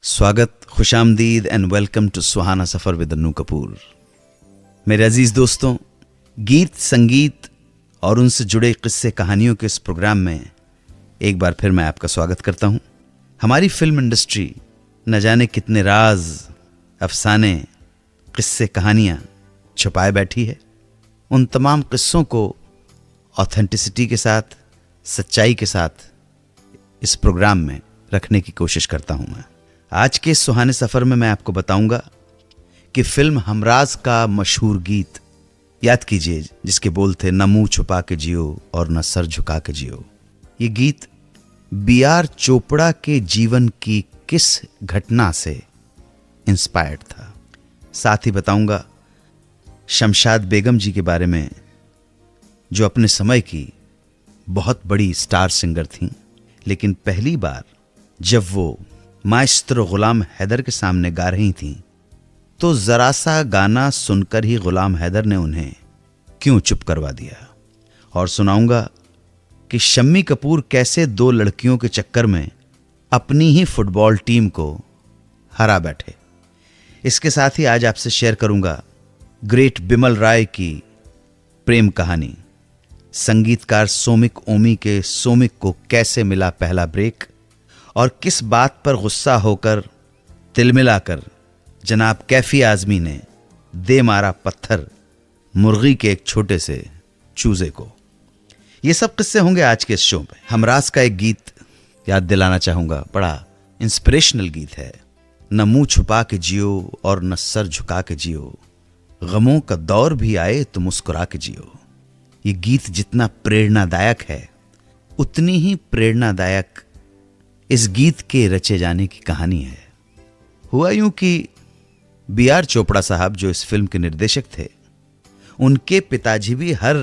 स्वागत, खुशामदीद and welcome to Suhana Safar विद अन्नू कपूर। मेरे अजीज़ दोस्तों, गीत, संगीत और उनसे जुड़े किस्से कहानियों के इस प्रोग्राम में एक बार फिर मैं आपका स्वागत करता हूं। हमारी फिल्म इंडस्ट्री न जाने कितने राज, अफसाने, किस्से, कहानियां छुपाए बैठी है। उन तमाम किस्सों को ऑथेंटिसिटी के साथ, सच्चाई के साथ इस प्रोग्राम में रखने की कोशिश करता हूं मैं। आज के सुहाने सफ़र में मैं आपको बताऊंगा कि फिल्म हमराज का मशहूर गीत याद कीजिए, जिसके बोल थे न मुंह छुपा के जियो और न सर झुका के जियो। ये गीत B.R. चोपड़ा के जीवन की किस घटना से इंस्पायर्ड था। साथ ही बताऊंगा शमशाद बेगम जी के बारे में, जो अपने समय की बहुत बड़ी स्टार सिंगर थीं, लेकिन पहली बार जब वो माइस्ट्रो गुलाम हैदर के सामने गा रही थीं तो जरा सा गाना सुनकर ही गुलाम हैदर ने उन्हें क्यों चुप करवा दिया। और सुनाऊंगा कि शम्मी कपूर कैसे दो लड़कियों के चक्कर में अपनी ही फुटबॉल टीम को हरा बैठे। इसके साथ ही आज आपसे शेयर करूंगा ग्रेट बिमल राय की प्रेम कहानी। संगीतकार सोमिक ओमी के सोमिक को कैसे मिला पहला ब्रेक और किस बात पर गुस्सा होकर तिलमिलाकर जनाब कैफी आजमी ने दे मारा पत्थर मुर्गी के एक छोटे से चूजे को। ये सब किस्से होंगे आज के इस शो में। हमराज का एक गीत याद दिलाना चाहूंगा, बड़ा इंस्पिरेशनल गीत है। न मुंह छुपा के जियो और न सर झुका के जियो, गमों का दौर भी आए तो मुस्कुरा के जियो। ये गीत जितना प्रेरणादायक है, उतनी ही प्रेरणादायक इस गीत के रचे जाने की कहानी है। हुआ यूं कि B.R. चोपड़ा साहब, जो इस फिल्म के निर्देशक थे, उनके पिताजी भी हर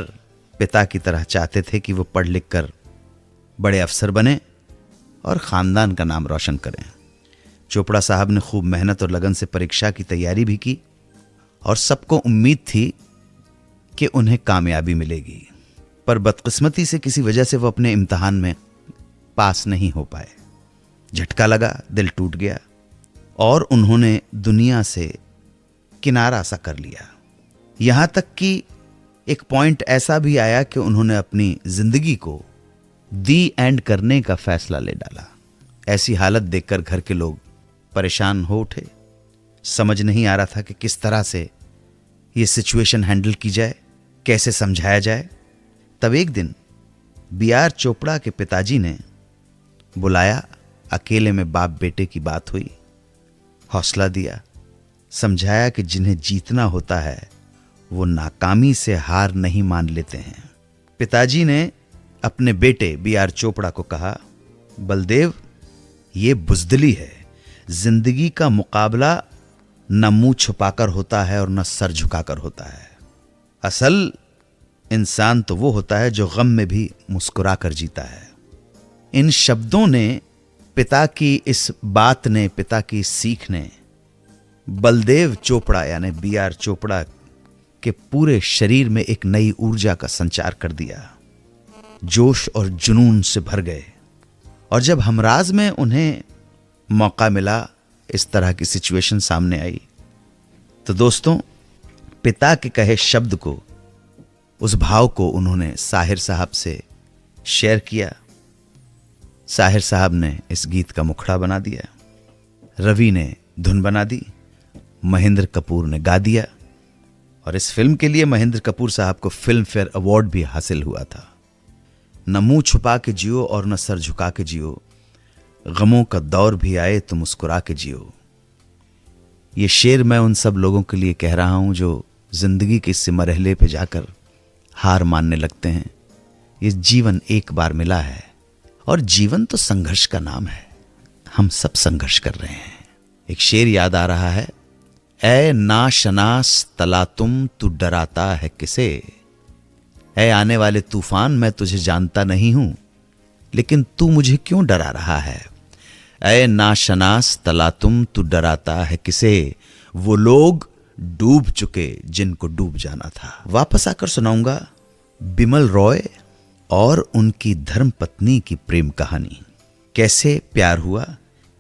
पिता की तरह चाहते थे कि वो पढ़ लिख कर बड़े अफसर बने और ख़ानदान का नाम रोशन करें। चोपड़ा साहब ने खूब मेहनत और लगन से परीक्षा की तैयारी भी की और सबको उम्मीद थी कि उन्हें कामयाबी मिलेगी, पर बदकिस्मती से किसी वजह से वो अपने इम्तिहान में पास नहीं हो पाए। झटका लगा, दिल टूट गया और उन्होंने दुनिया से किनारा सा कर लिया। यहां तक कि एक पॉइंट ऐसा भी आया कि उन्होंने अपनी जिंदगी को दी एंड करने का फैसला ले डाला। ऐसी हालत देखकर घर के लोग परेशान हो उठे। समझ नहीं आ रहा था कि किस तरह से ये सिचुएशन हैंडल की जाए, कैसे समझाया जाए। तब एक दिन B.R. चोपड़ा के पिताजी ने बुलाया। अकेले में बाप बेटे की बात हुई, हौसला दिया, समझाया कि जिन्हें जीतना होता है वो नाकामी से हार नहीं मान लेते हैं। पिताजी ने अपने बेटे B.R. चोपड़ा को कहा, बलदेव, ये बुज़दिली है। जिंदगी का मुकाबला न मुंह छुपाकर होता है और न सर झुकाकर होता है। असल इंसान तो वो होता है जो गम में भी मुस्कुरा कर जीता है। इन शब्दों ने, पिता की इस बात ने, पिता की सीख ने बलदेव चोपड़ा यानी B.R. चोपड़ा के पूरे शरीर में एक नई ऊर्जा का संचार कर दिया। जोश और जुनून से भर गए। और जब हमराज में उन्हें मौका मिला, इस तरह की सिचुएशन सामने आई, तो दोस्तों, पिता के कहे शब्द को, उस भाव को उन्होंने साहिर साहब से शेयर किया। साहिर साहब ने इस गीत का मुखड़ा बना दिया, रवि ने धुन बना दी, महेंद्र कपूर ने गा दिया। और इस फिल्म के लिए महेंद्र कपूर साहब को फिल्म फेयर अवार्ड भी हासिल हुआ था। न मुंह छुपा के जियो और न सर झुका के जियो, गमों का दौर भी आए तो मुस्कुरा के जियो। ये शेर मैं उन सब लोगों के लिए कह रहा हूं जो जिंदगी के इस मरहले पे जाकर हार मानने लगते हैं। ये जीवन एक बार मिला है और जीवन तो संघर्ष का नाम है। हम सब संघर्ष कर रहे हैं। एक शेर याद आ रहा है, ऐ नाशनास तला तुम तू डराता है किसे, ऐ आने वाले तूफान मैं तुझे जानता नहीं हूं, लेकिन तू मुझे क्यों डरा रहा है। ऐ नाशनास तला तुम तू डराता है किसे, वो लोग डूब चुके जिनको डूब जाना था। वापस आकर सुनाऊंगा बिमल रॉय और उनकी धर्मपत्नी की प्रेम कहानी। कैसे प्यार हुआ,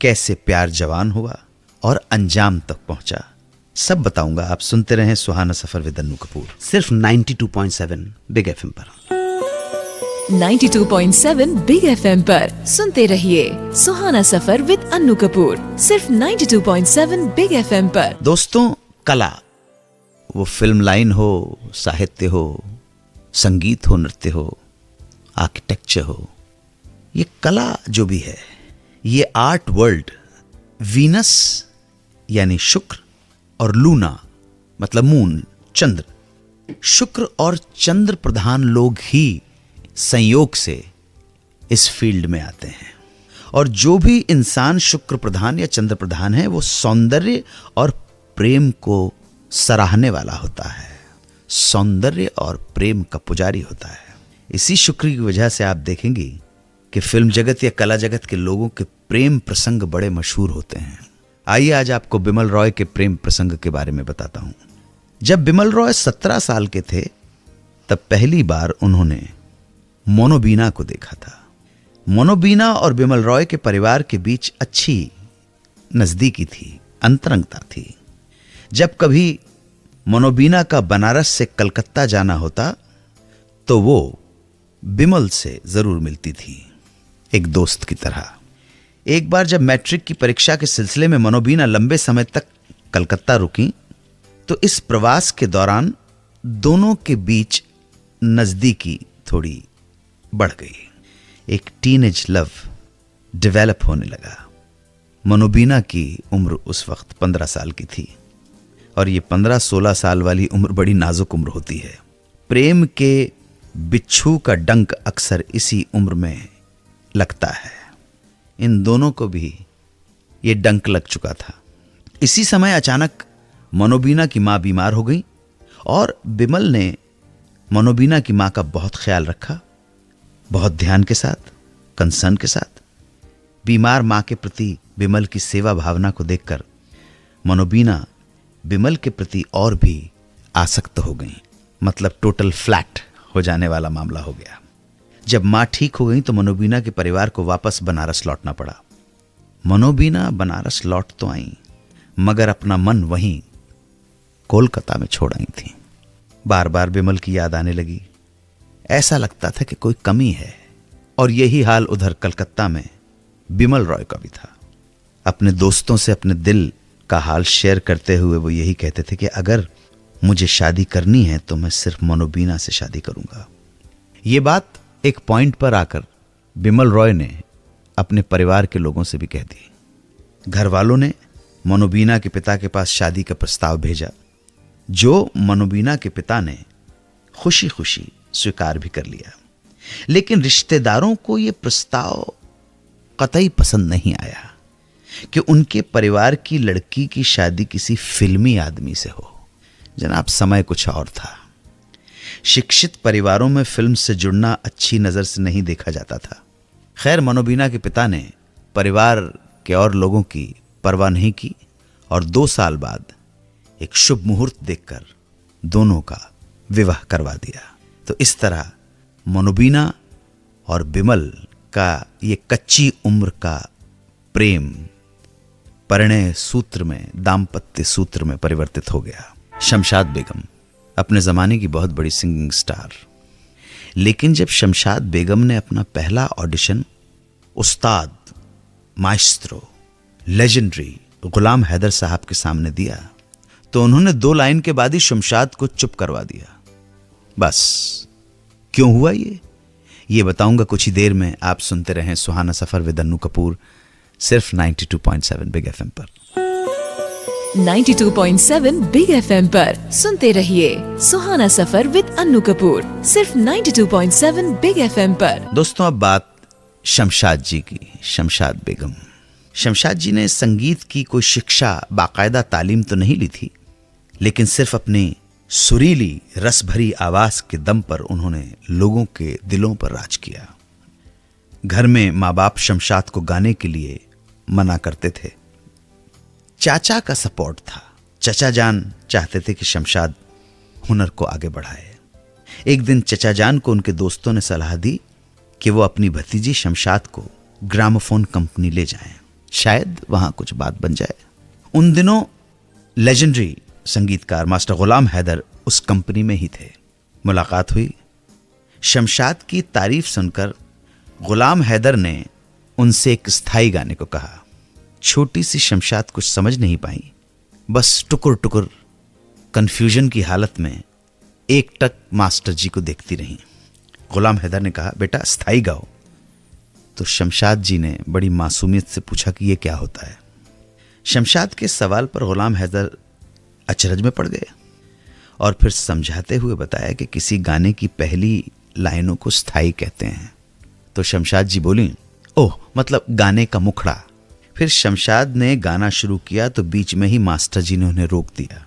कैसे प्यार जवान हुआ और अंजाम तक पहुंचा, सब बताऊंगा। आप सुनते रहें सुहाना सफर विद अन्नू कपूर, सिर्फ 92.7 बिग एफएम पर। 92.7 बिग एफएम पर सुनते रहिए सुहाना सफर विद अन्नू कपूर, सिर्फ 92.7 बिग एफएम पर। दोस्तों, कला, वो फिल्म लाइन हो, साहित्य हो, संगीत हो, नृत्य हो, आर्किटेक्चर हो, ये कला जो भी है, ये आर्ट वर्ल्ड वीनस यानी शुक्र और लूना मतलब मून, चंद्र, शुक्र और चंद्र प्रधान लोग ही संयोग से इस फील्ड में आते हैं। और जो भी इंसान शुक्र प्रधान या चंद्र प्रधान है, वो सौंदर्य और प्रेम को सराहने वाला होता है, सौंदर्य और प्रेम का पुजारी होता है। इसी शुक्र की वजह से आप देखेंगे कि फिल्म जगत या कला जगत के लोगों के प्रेम प्रसंग बड़े मशहूर होते हैं। आइए आज आपको बिमल रॉय के प्रेम प्रसंग के बारे में बताता हूं। जब बिमल रॉय 17 साल के थे, तब पहली बार उन्होंने मोनोबीना को देखा था। मोनोबीना और बिमल रॉय के परिवार के बीच अच्छी नजदीकी थी, अंतरंगता थी। जब कभी मोनोबीना का बनारस से कलकत्ता जाना होता तो वो बिमल से जरूर मिलती थी, एक दोस्त की तरह। एक बार जब मैट्रिक की परीक्षा के सिलसिले में मोनोबीना लंबे समय तक कलकत्ता रुकी, तो इस प्रवास के दौरान दोनों के बीच नजदीकी थोड़ी बढ़ गई। एक टीनेज लव डेवलप होने लगा। मोनोबीना की उम्र उस वक्त 15 साल की थी, और ये 15-16 साल वाली उम्र बड़ी नाजुक उम्र होती है। प्रेम के बिच्छू का डंक अक्सर इसी उम्र में लगता है। इन दोनों को भी ये डंक लग चुका था। इसी समय अचानक मोनोबीना की मां बीमार हो गई, और बिमल ने मोनोबीना की मां का बहुत ख्याल रखा, बहुत ध्यान के साथ, कंसर्न के साथ। बीमार मां के प्रति बिमल की सेवा भावना को देखकर मोनोबीना बिमल के प्रति और भी आसक्त हो गई। मतलब टोटल फ्लैट हो जाने वाला मामला हो गया। जब मां ठीक हो गई तो मोनोबीना के परिवार को वापस बनारस लौटना पड़ा। मोनोबीना बनारस लौट तो आई, मगर अपना मन वहीं कोलकाता में छोड़ आई थी। बार बार बिमल की याद आने लगी। ऐसा लगता था कि कोई कमी है। और यही हाल उधर कलकत्ता में बिमल रॉय का भी था। अपने दोस्तों से अपने दिल का हाल शेयर करते हुए वो यही कहते थे कि अगर मुझे शादी करनी है तो मैं सिर्फ मोनोबीना से शादी करूंगा। ये बात एक पॉइंट पर आकर बिमल रॉय ने अपने परिवार के लोगों से भी कह दी। घर वालों ने मोनोबीना के पिता के पास शादी का प्रस्ताव भेजा, जो मोनोबीना के पिता ने खुशी खुशी स्वीकार भी कर लिया। लेकिन रिश्तेदारों को यह प्रस्ताव कतई पसंद नहीं आया कि उनके परिवार की लड़की की शादी किसी फिल्मी आदमी से हो। जनाब, समय कुछ और था। शिक्षित परिवारों में फिल्म से जुड़ना अच्छी नजर से नहीं देखा जाता था। खैर, मोनोबीना के पिता ने परिवार के और लोगों की परवाह नहीं की, और 2 साल बाद एक शुभ मुहूर्त देखकर दोनों का विवाह करवा दिया। तो इस तरह मोनोबीना और बिमल का ये कच्ची उम्र का प्रेम परिणय सूत्र में, दाम्पत्य सूत्र में परिवर्तित हो गया। शमशाद बेगम अपने जमाने की बहुत बड़ी सिंगिंग स्टार, लेकिन जब शमशाद बेगम ने अपना पहला ऑडिशन उस्ताद, माइस्ट्रो, लेजेंडरी गुलाम हैदर साहब के सामने दिया, तो उन्होंने 2 लाइन के बाद ही शमशाद को चुप करवा दिया। बस क्यों हुआ ये बताऊंगा कुछ ही देर में। आप सुनते रहें सुहाना सफर विद अन्नू कपूर, सिर्फ 92.7 बिग एफएम पर। 92.7 बिग एफएम पर सुनते रहिए सुहाना सफर विद अन्नू कपूर, सिर्फ 92.7 बिग एफएम पर। दोस्तों, अब बात शमशाद जी की, शमशाद बेगम। शमशाद जी ने संगीत की कोई शिक्षा, बाकायदा तालीम तो नहीं ली थी, लेकिन सिर्फ अपनी सुरीली रस भरी आवाज के दम पर उन्होंने लोगों के दिलों पर राज किया। घर में माँ बाप शमशाद को गाने के लिए मना करते थे। चाचा का सपोर्ट था। चचा जान चाहते थे कि शमशाद हुनर को आगे बढ़ाए। एक दिन चचा जान को उनके दोस्तों ने सलाह दी कि वो अपनी भतीजी शमशाद को ग्रामोफोन कंपनी ले जाएं। शायद वहां कुछ बात बन जाए। उन दिनों लेजेंडरी संगीतकार मास्टर गुलाम हैदर उस कंपनी में ही थे। मुलाकात हुई। शमशाद की तारीफ सुनकर गुलाम हैदर ने उनसे एक स्थायी गाने को कहा। छोटी सी शमशाद कुछ समझ नहीं पाई, बस टुकुर टुकुर कंफ्यूजन की हालत में एकटक मास्टर जी को देखती रही। गुलाम हैदर ने कहा, बेटा स्थाई गाओ। तो शमशाद जी ने बड़ी मासूमियत से पूछा कि यह क्या होता है। शमशाद के सवाल पर गुलाम हैदर अचरज में पड़ गए और फिर समझाते हुए बताया कि किसी गाने की पहली लाइनों को स्थाई कहते हैं। तो शमशाद जी बोली, ओह मतलब गाने का मुखड़ा। फिर शमशाद ने गाना शुरू किया तो बीच में ही मास्टर जी ने उन्हें रोक दिया।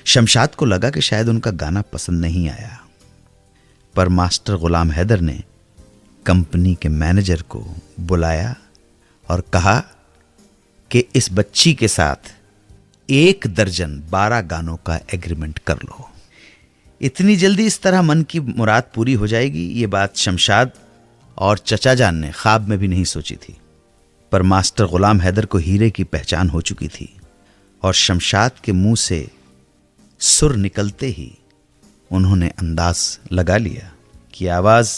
शमशाद को लगा कि शायद उनका गाना पसंद नहीं आया, पर मास्टर गुलाम हैदर ने कंपनी के मैनेजर को बुलाया और कहा कि इस बच्ची के साथ 1 दर्जन 12 गानों का एग्रीमेंट कर लो। इतनी जल्दी इस तरह मन की मुराद पूरी हो जाएगी, ये बात शमशाद और चचा जान ने ख्वाब में भी नहीं सोची थी। पर मास्टर गुलाम हैदर को हीरे की पहचान हो चुकी थी और शमशाद के मुंह से सुर निकलते ही उन्होंने अंदाज लगा लिया कि आवाज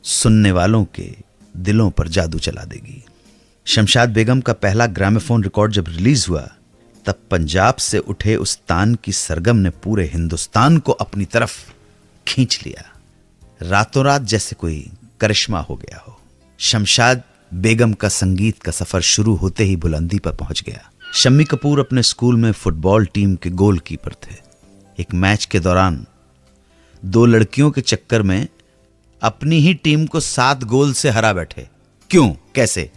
सुनने वालों के दिलों पर जादू चला देगी। शमशाद बेगम का पहला ग्रामोफोन रिकॉर्ड जब रिलीज हुआ तब पंजाब से उठे उस तान की सरगम ने पूरे हिंदुस्तान को अपनी तरफ खींच लिया। रातों रात जैसे कोई करिश्मा हो गया हो। शमशाद बेगम का संगीत का सफर शुरू होते ही बुलंदी पर पहुंच गया। शम्मी कपूर अपने स्कूल में फुटबॉल टीम के गोलकीपर थे। एक मैच के दौरान 2 लड़कियों के चक्कर में अपनी ही टीम को 7 गोल से हरा बैठे। क्यों, कैसे,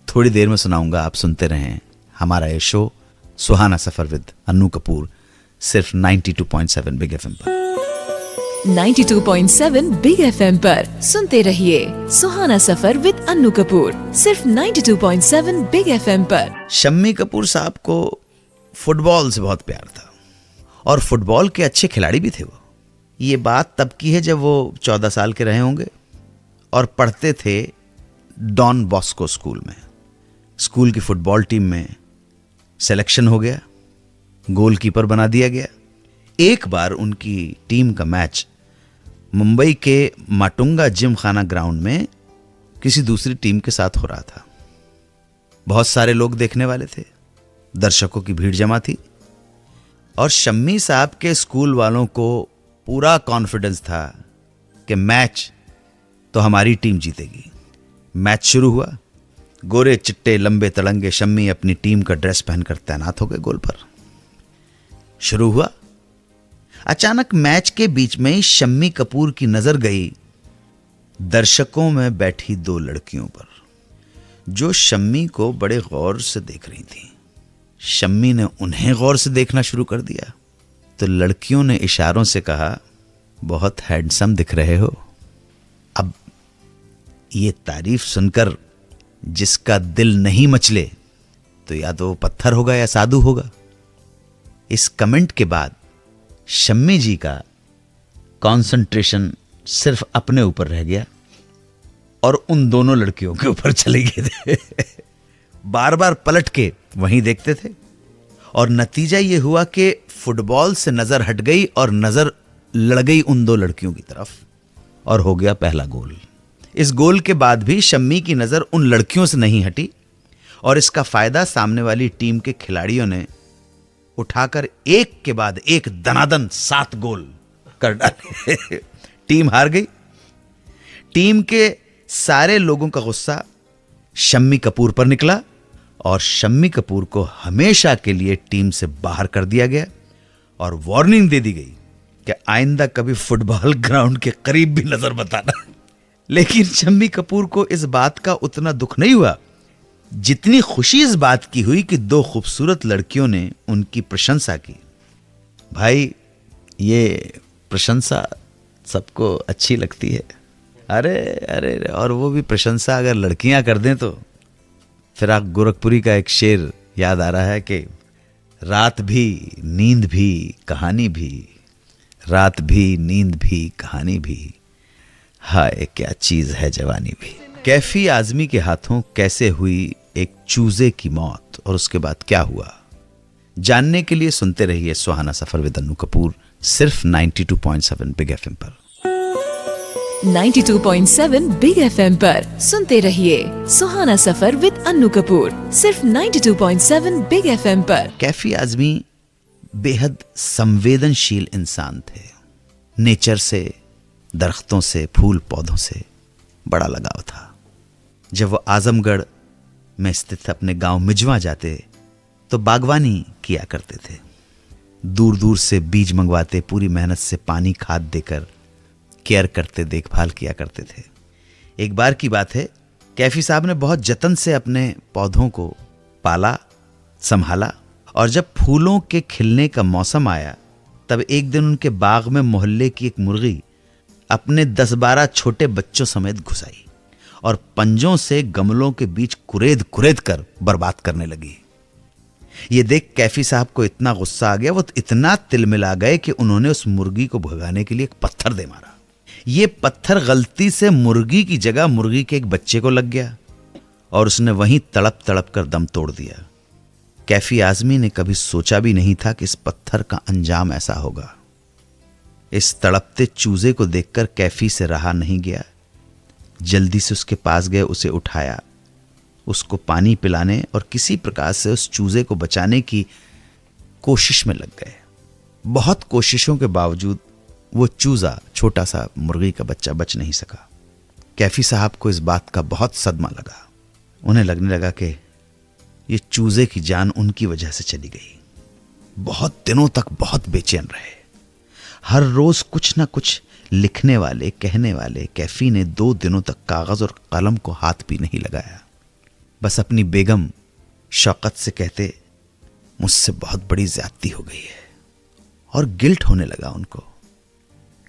थोड़ी देर में सुनाऊंगा। आप सुनते रहें हमारा ये show Suhana suffer with Annu Kapoor, सिर्फ 92.7 बिग एफएम पर। 92.7 बिग एफएम पर सुनते रहिए सुहाना सफर विद अन्नू कपूर, सिर्फ 92.7 बिग एफएम पर। शम्मी कपूर साहब को फुटबॉल से बहुत प्यार था और फुटबॉल के अच्छे खिलाड़ी भी थे वो। ये बात तब की है जब वो 14 साल के रहे होंगे और पढ़ते थे डॉन बॉस्को स्कूल में। स्कूल की फुटबॉल टीम में सिलेक्शन हो गया, गोलकीपर बना दिया गया। एक बार उनकी टीम का मैच मुंबई के माटुंगा जिम खाना ग्राउंड में किसी दूसरी टीम के साथ हो रहा था। बहुत सारे लोग देखने वाले थे, दर्शकों की भीड़ जमा थी और शम्मी साहब के स्कूल वालों को पूरा कॉन्फिडेंस था कि मैच तो हमारी टीम जीतेगी। मैच शुरू हुआ। गोरे चिट्टे लंबे तड़ंगे शम्मी अपनी टीम का ड्रेस पहनकर तैनात हो गए गोल पर। शुरू हुआ। अचानक मैच के बीच में ही शम्मी कपूर की नजर गई दर्शकों में बैठी 2 लड़कियों पर, जो शम्मी को बड़े गौर से देख रही थी। शम्मी ने उन्हें गौर से देखना शुरू कर दिया तो लड़कियों ने इशारों से कहा, बहुत हैंडसम दिख रहे हो। अब ये तारीफ सुनकर जिसका दिल नहीं मचले तो या तो पत्थर होगा या साधु होगा। इस कमेंट के बाद शम्मी जी का कंसंट्रेशन सिर्फ अपने ऊपर रह गया और उन दोनों लड़कियों के ऊपर चले गए थे। बार बार पलट के वहीं देखते थे और नतीजा यह हुआ कि फुटबॉल से नजर हट गई और नजर लड़ गई उन 2 लड़कियों की तरफ और हो गया पहला गोल। इस गोल के बाद भी शम्मी की नजर उन लड़कियों से नहीं हटी और इसका फायदा सामने वाली टीम के खिलाड़ियों ने उठाकर एक के बाद एक दनादन 7 गोल कर डाले। टीम हार गई। टीम के सारे लोगों का गुस्सा शम्मी कपूर पर निकला और शम्मी कपूर को हमेशा के लिए टीम से बाहर कर दिया गया और वार्निंग दे दी गई कि आइंदा कभी फुटबॉल ग्राउंड के करीब भी नजर बताना। लेकिन शम्मी कपूर को इस बात का उतना दुख नहीं हुआ जितनी खुशी इस बात की हुई कि 2 खूबसूरत लड़कियों ने उनकी प्रशंसा की। भाई, ये प्रशंसा सबको अच्छी लगती है। अरे अरे, और वो भी प्रशंसा अगर लड़कियां कर दें तो। फिर आप गोरखपुरी का एक शेर याद आ रहा है कि रात भी नींद भी कहानी भी, रात भी नींद भी कहानी भी, हाय क्या चीज है जवानी भी। कैफी आजमी के हाथों कैसे हुई एक चूजे की मौत और उसके बाद क्या हुआ, जानने के लिए सुनते रहिए सुहाना सफर विद अन्नू कपूर, सिर्फ 92.7 बिग एफएम पर। 92.7 बिग एफएम पर सुनते रहिए सुहाना सफर विद अन्नू कपूर, सिर्फ 92.7 बिग एफएम पर। कैफी आजमी बेहद संवेदनशील इंसान थे। नेचर से, दरख्तों से, फूल पौधों से बड़ा लगाव था। जब वो आजमगढ़ में स्थित अपने गांव मिजवा जाते तो बागवानी किया करते थे। दूर दूर से बीज मंगवाते, पूरी मेहनत से पानी खाद देकर केयर करते, देखभाल किया करते थे। एक बार की बात है, कैफी साहब ने बहुत जतन से अपने पौधों को पाला, संभाला, और जब फूलों के खिलने का मौसम आया तब एक दिन उनके बाग में मोहल्ले की एक मुर्गी अपने 10-12 छोटे बच्चों समेत घुस आई और पंजों से गमलों के बीच कुरेद कुरेद कर बर्बाद करने लगी। ये देख कैफी साहब को इतना गुस्सा आ गया, वो इतना तिलमिला गए कि उन्होंने उस मुर्गी को भगाने के लिए एक पत्थर दे मारा। ये पत्थर गलती से मुर्गी की जगह मुर्गी के एक बच्चे को लग गया और उसने वहीं तड़प तड़प कर दम तोड़ दिया। कैफी आजमी ने कभी सोचा भी नहीं था कि इस पत्थर का अंजाम ऐसा होगा। इस तड़पते चूजे को देखकर कैफी से रहा नहीं गया। जल्दी से उसके पास गए, उसे उठाया, उसको पानी पिलाने और किसी प्रकार से उस चूजे को बचाने की कोशिश में लग गए। बहुत कोशिशों के बावजूद वो चूजा, छोटा सा मुर्गी का बच्चा, बच नहीं सका। कैफी साहब को इस बात का बहुत सदमा लगा। उन्हें लगने लगा कि ये चूजे की जान उनकी वजह से चली गई। बहुत दिनों तक बहुत बेचैन रहे। हर रोज कुछ ना कुछ लिखने वाले, कहने वाले कैफी ने 2 दिनों तक कागज और कलम को हाथ भी नहीं लगाया। बस अपनी बेगम शौकत से कहते, मुझसे बहुत बड़ी ज्यादती हो गई है, और गिल्ट होने लगा उनको।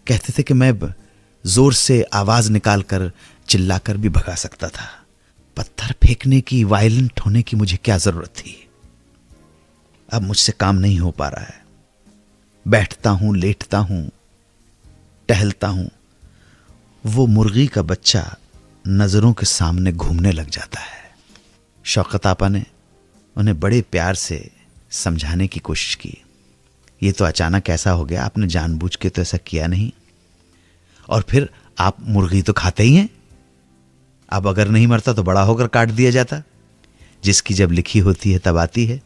कहते थे कि मैं जोर से आवाज निकालकर, चिल्लाकर भी भगा सकता था। पत्थर फेंकने की, वायलेंट होने की मुझे क्या जरूरत थी। अब मुझसे काम नहीं हो पा रहा है। बैठता हूं, लेटता हूं, टहलता हूं, वो मुर्गी का बच्चा नजरों के सामने घूमने लग जाता है। शौकत आपा ने उन्हें बड़े प्यार से समझाने की कोशिश की। ये तो अचानक ऐसा हो गया, आपने जानबूझ के तो ऐसा किया नहीं। और फिर आप मुर्गी तो खाते ही हैं, अब अगर नहीं मरता तो बड़ा होकर काट दिया जाता। जिसकी जब लिखी होती है तब आती है।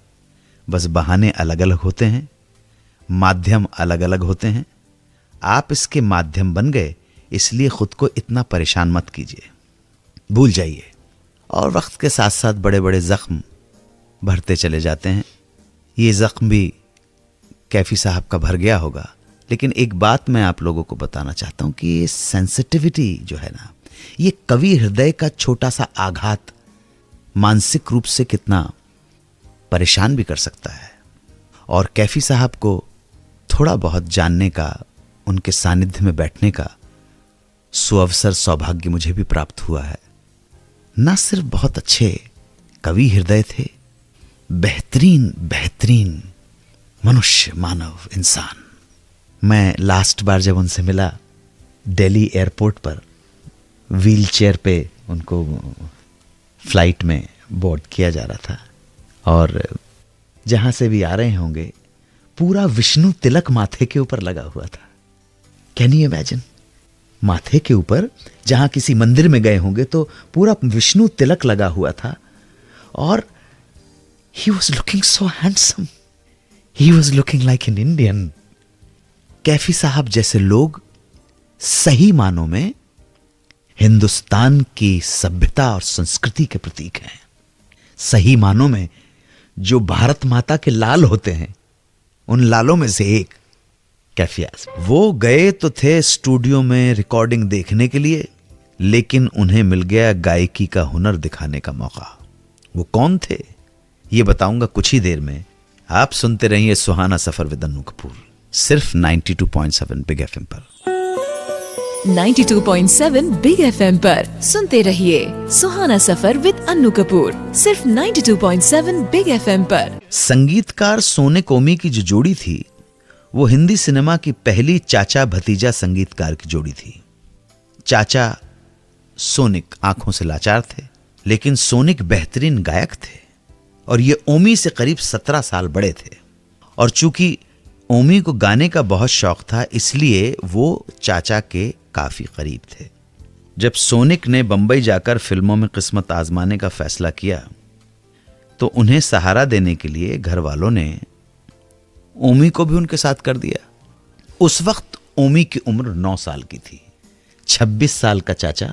बस बहाने अलग अलग होते हैं, माध्यम अलग अलग होते हैं। आप इसके माध्यम बन गए, इसलिए खुद को इतना परेशान मत कीजिए, भूल जाइए। और वक्त के साथ साथ बड़े बड़े जख्म भरते चले जाते हैं। ये जख्म भी कैफी साहब का भर गया होगा। लेकिन एक बात मैं आप लोगों को बताना चाहता हूं कि ये सेंसिटिविटी जो है ना, ये कवि हृदय का छोटा सा आघात मानसिक रूप से कितना परेशान भी कर सकता है। और कैफी साहब को थोड़ा बहुत जानने का, उनके सानिध्य में बैठने का सुअवसर, सौभाग्य मुझे भी प्राप्त हुआ है। ना सिर्फ बहुत अच्छे कवि हृदय थे, बेहतरीन बेहतरीन मनुष्य, मानव, इंसान। मैं लास्ट बार जब उनसे मिला, दिल्ली एयरपोर्ट पर व्हील चेयर पे उनको फ्लाइट में बोर्ड किया जा रहा था, और जहां से भी आ रहे होंगे पूरा विष्णु तिलक माथे के ऊपर लगा हुआ था। Can you imagine? माथे के ऊपर जहां किसी मंदिर में गए होंगे तो पूरा विष्णु तिलक लगा हुआ था, और he was looking so handsome, he was looking like an Indian. Kaifi साहब जैसे लोग सही मानों में हिंदुस्तान की सभ्यता और संस्कृति के प्रतीक हैं। सही मानों में जो भारत माता के लाल होते हैं, उन लालों में से एक कैफी आजमी। वो गए तो थे स्टूडियो में रिकॉर्डिंग देखने के लिए, लेकिन उन्हें मिल गया गायकी का हुनर दिखाने का मौका। वो कौन थे ये बताऊंगा कुछ ही देर में। आप सुनते रहिए सुहाना सफर विद अन्नू कपूर, सिर्फ 92.7 बिग एफएम पर। 92.7 बिग एफएम पर सुनते रहिए सुहाना सफर विद अन्नू कपूर, सिर्फ 92.7 बिग एफएम पर। संगीतकार सोने कोमी की जो जोड़ी थी, वो हिंदी सिनेमा की पहली चाचा भतीजा संगीतकार की जोड़ी थी। चाचा सोनिक आंखों से लाचार थे, लेकिन सोनिक बेहतरीन गायक थे और ये ओमी से करीब 17 साल बड़े थे। और चूंकि ओमी को गाने का बहुत शौक था, इसलिए वो चाचा के काफी करीब थे। जब सोनिक ने बंबई जाकर फिल्मों में किस्मत आजमाने का फैसला किया तो उन्हें सहारा देने के लिए घर वालों ने ओमी को भी उनके साथ कर दिया। उस वक्त ओमी की उम्र 9 साल की थी। 26 साल का चाचा,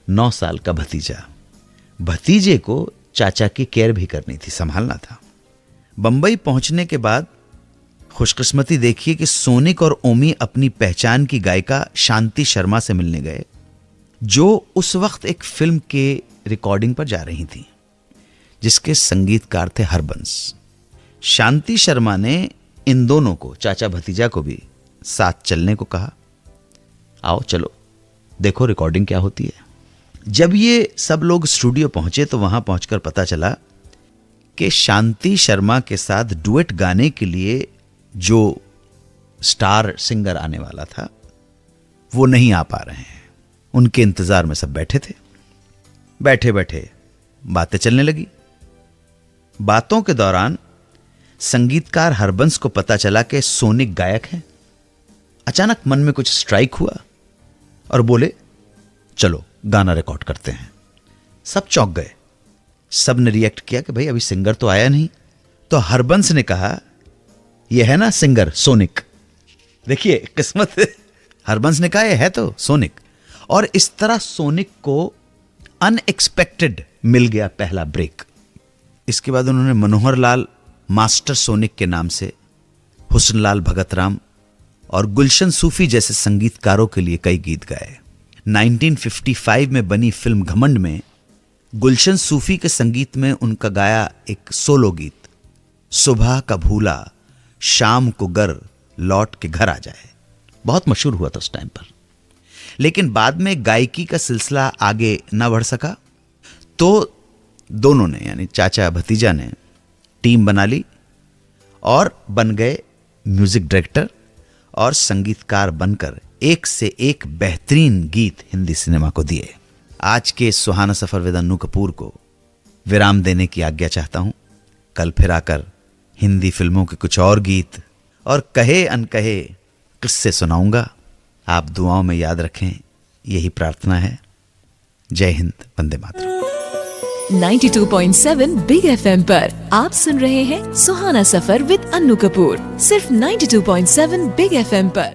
9 साल का भतीजा। भतीजे को चाचा की केयर भी करनी थी, संभालना था। बंबई पहुंचने के बाद खुशकिस्मती देखिए कि सोनिक और ओमी अपनी पहचान की गायिका शांति शर्मा से मिलने गए, जो उस वक्त एक फिल्म के रिकॉर्डिंग पर जा रही थी, जिसके संगीतकार थे हरबंस। शांति शर्मा ने इन दोनों को, चाचा भतीजा को भी साथ चलने को कहा। आओ चलो देखो रिकॉर्डिंग क्या होती है। जब ये सब लोग स्टूडियो पहुंचे तो वहां पहुंचकर पता चला कि शांति शर्मा के साथ डुएट गाने के लिए जो स्टार सिंगर आने वाला था वो नहीं आ पा रहे हैं। उनके इंतजार में सब बैठे थे। बैठे बैठे बातें चलने लगी। बातों के दौरान संगीतकार हरबंस को पता चला कि सोनिक गायक है। अचानक मन में कुछ स्ट्राइक हुआ और बोले चलो गाना रिकॉर्ड करते हैं। सब चौंक गए। सब ने रिएक्ट किया कि भाई अभी सिंगर तो आया नहीं। तो हरबंस ने कहा यह है ना सिंगर सोनिक। देखिए किस्मत। हरबंस ने कहा यह है तो सोनिक। और इस तरह सोनिक को अनएक्सपेक्टेड मिल गया पहला ब्रेक। इसके बाद उन्होंने मनोहर लाल मास्टर सोनिक के नाम से हुस्नलाल भगतराम और गुलशन सूफी जैसे संगीतकारों के लिए कई गीत गाए। 1955 में बनी फिल्म घमंड में गुलशन सूफी के संगीत में उनका गाया एक सोलो गीत सुबह का भूला शाम को गर लौट के घर आ जाए बहुत मशहूर हुआ था उस टाइम पर। लेकिन बाद में गायकी का सिलसिला आगे ना बढ़ सका, तो दोनों ने यानी चाचा भतीजा ने टीम बना ली और बन गए म्यूजिक डायरेक्टर और संगीतकार बनकर एक से एक बेहतरीन गीत हिंदी सिनेमा को दिए। आज के सुहाना सफर विद अन्नू कपूर को विराम देने की आज्ञा चाहता हूं। कल फिर आकर हिंदी फिल्मों के कुछ और गीत और कहे अनकहे किस्से सुनाऊंगा। आप दुआओं में याद रखें, यही प्रार्थना है। जय हिंद, वंदे मातरम। 92.7 बिग एफएम पर आप सुन रहे हैं सुहाना सफर विद अन्नू कपूर, सिर्फ 92.7 बिग एफएम पर।